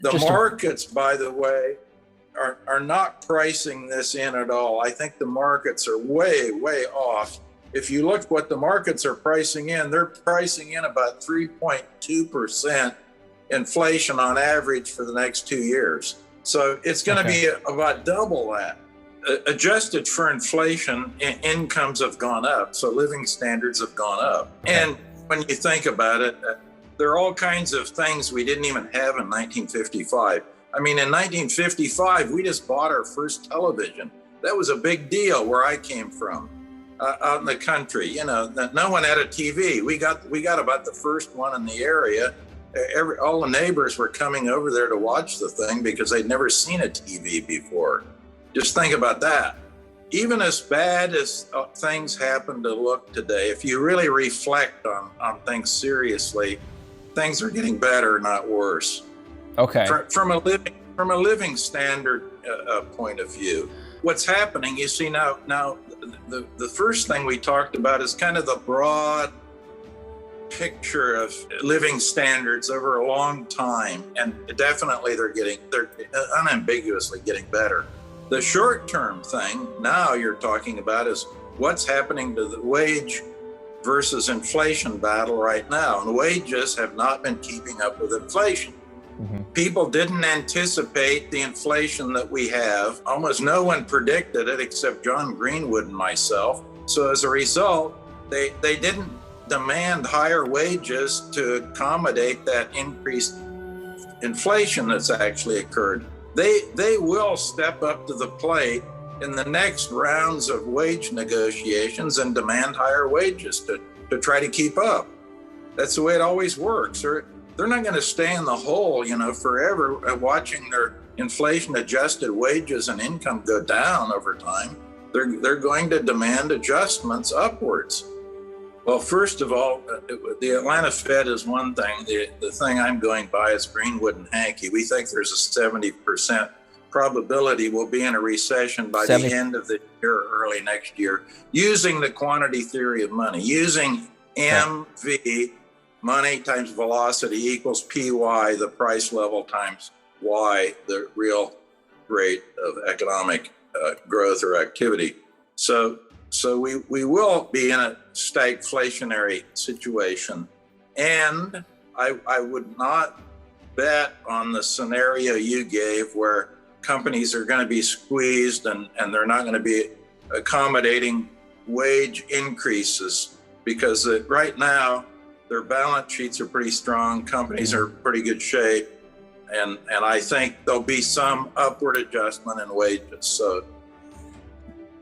The markets, by the way, are not pricing this in at all. I think the markets are way, way off. If you look what the markets are pricing in, they're pricing in about 3.2% inflation on average for the next 2 years. So it's going to be about double that. Adjusted for inflation, incomes have gone up, so living standards have gone up. And when you think about it, there are all kinds of things we didn't even have in 1955. I mean, in 1955, we just bought our first television. That was a big deal where I came from, out in the country. You know, no one had a TV. We got about the first one in the area. All the neighbors were coming over there to watch the thing because they'd never seen a TV before. Just think about that. Even as bad as things happen to look today, if you really reflect on things seriously, things are getting better, not worse. Okay. From a living standard point of view, what's happening? You see now the first thing we talked about is kind of the broad picture of living standards over a long time, and definitely they're unambiguously getting better. The short-term thing now you're talking about is what's happening to the wage versus inflation battle right now. And wages have not been keeping up with inflation. Mm-hmm. People didn't anticipate the inflation that we have. Almost no one predicted it except John Greenwood and myself. So as a result, they didn't demand higher wages to accommodate that increased inflation that's actually occurred. They will step up to the plate in the next rounds of wage negotiations and demand higher wages to try to keep up. That's the way it always works. They're not going to stay in the hole, forever watching their inflation-adjusted wages and income go down over time. They're going to demand adjustments upwards. Well, first of all, the Atlanta Fed is one thing. The thing I'm going by is Greenwood and Hankey. We think there's a 70% probability we'll be in a recession by the end of the year or early next year, using the quantity theory of money, using MV, money times velocity equals PY, the price level, times Y, the real rate of economic growth or activity. So we will be in a stagflationary situation. And I would not bet on the scenario you gave where companies are going to be squeezed and they're not going to be accommodating wage increases, because right now their balance sheets are pretty strong. Companies are in pretty good shape. And I think there'll be some upward adjustment in wages. So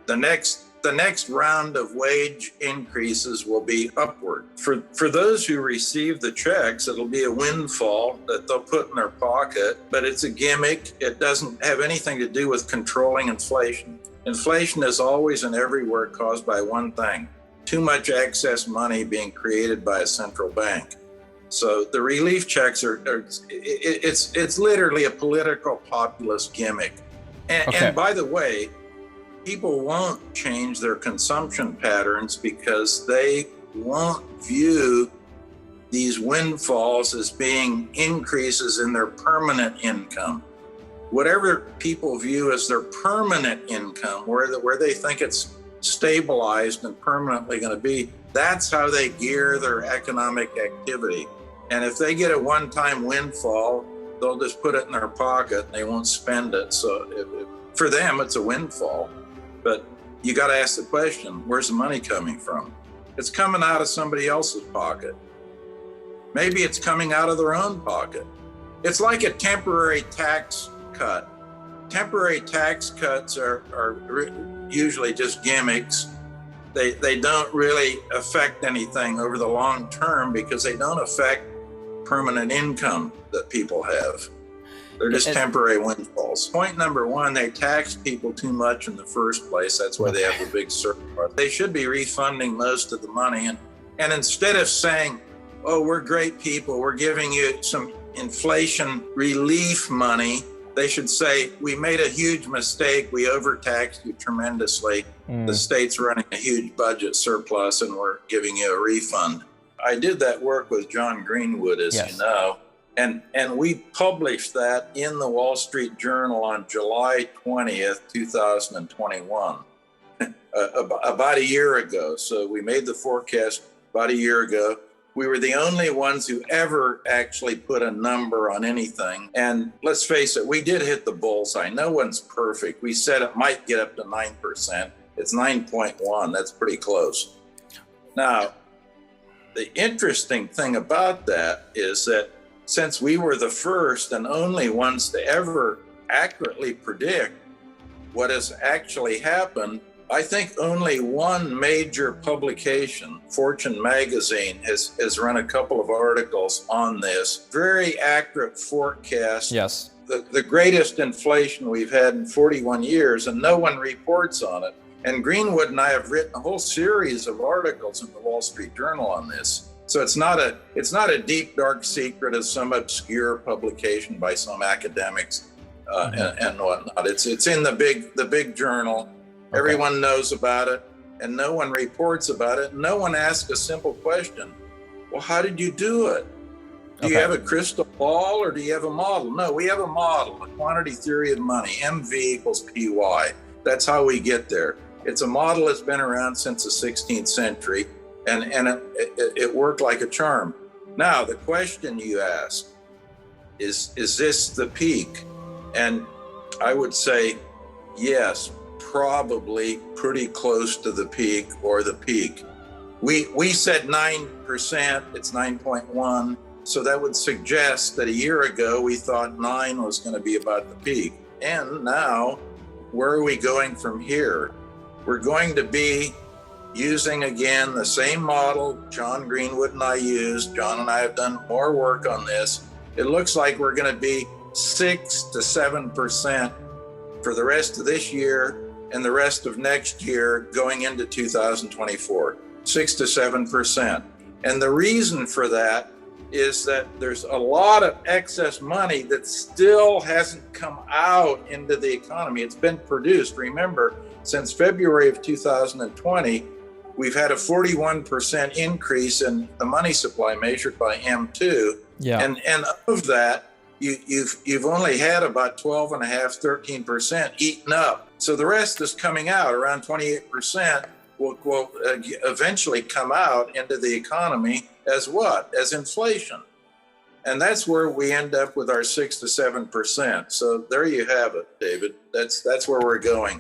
the next round of wage increases will be upward. For those who receive the checks, it'll be a windfall that they'll put in their pocket, but it's a gimmick. It doesn't have anything to do with controlling inflation. Inflation is always and everywhere caused by one thing: too much excess money being created by a central bank. So the relief checks it's literally a political populist gimmick. And by the way, people won't change their consumption patterns because they won't view these windfalls as being increases in their permanent income. Whatever people view as their permanent income, where they think it's stabilized and permanently going to be, that's how they gear their economic activity. And if they get a one-time windfall, they'll just put it in their pocket and they won't spend it. So for them, it's a windfall. But you got to ask the question, where's the money coming from? It's coming out of somebody else's pocket. Maybe it's coming out of their own pocket. It's like a temporary tax cut. Temporary tax cuts are usually just gimmicks. They don't really affect anything over the long term because they don't affect permanent income that people have. They're just temporary windfalls. Point number one, they tax people too much in the first place. That's why they have the big surplus. They should be refunding most of the money. And instead of saying, oh, we're great people, we're giving you some inflation relief money, they should say, we made a huge mistake. We overtaxed you tremendously. The state's running a huge budget surplus and we're giving you a refund. I did that work with John Greenwood, as you know. And we published that in the Wall Street Journal on July 20th, 2021, about a year ago. So we made the forecast about a year ago. We were the only ones who ever actually put a number on anything. And let's face it, we did hit the bullseye. No one's perfect. We said it might get up to 9%. It's 9.1. That's pretty close. Now, the interesting thing about that is that since we were the first and only ones to ever accurately predict what has actually happened, I think only one major publication, Fortune magazine, has run a couple of articles on this. Very accurate forecast. Yes. The greatest inflation we've had in 41 years, and no one reports on it. And Greenwood and I have written a whole series of articles in the Wall Street Journal on this. So it's not a deep, dark secret of some obscure publication by some academics and whatnot. It's in the big journal. Okay. Everyone knows about it, and no one reports about it. No one asks a simple question. Well, how did you do it? Do you have a crystal ball or do you have a model? No, we have a model, a quantity theory of money, MV equals PY. That's how we get there. It's a model that's been around since the 16th century, and it worked like a charm. Now, the question you ask is this the peak? And I would say, yes, probably pretty close to the peak or the peak. We said 9%, it's 9.1. So that would suggest that a year ago, we thought 9 was going to be about the peak. And now, where are we going from here? We're going to be using, again, the same model John Greenwood and I used. John and I have done more work on this. It looks like we're going to be 6 to 7% for the rest of this year and the rest of next year going into 2024, 6 to 7%. And the reason for that is that there's a lot of excess money that still hasn't come out into the economy. It's been produced. Remember, since February of 2020, we've had a 41% increase in the money supply measured by M2. Yeah. And of that, you've only had about 12.5%, 13% eaten up. So the rest is coming out. Around 28% will eventually come out into the economy as what? As inflation. And that's where we end up with our 6 to 7%. So there you have it, David. That's where we're going.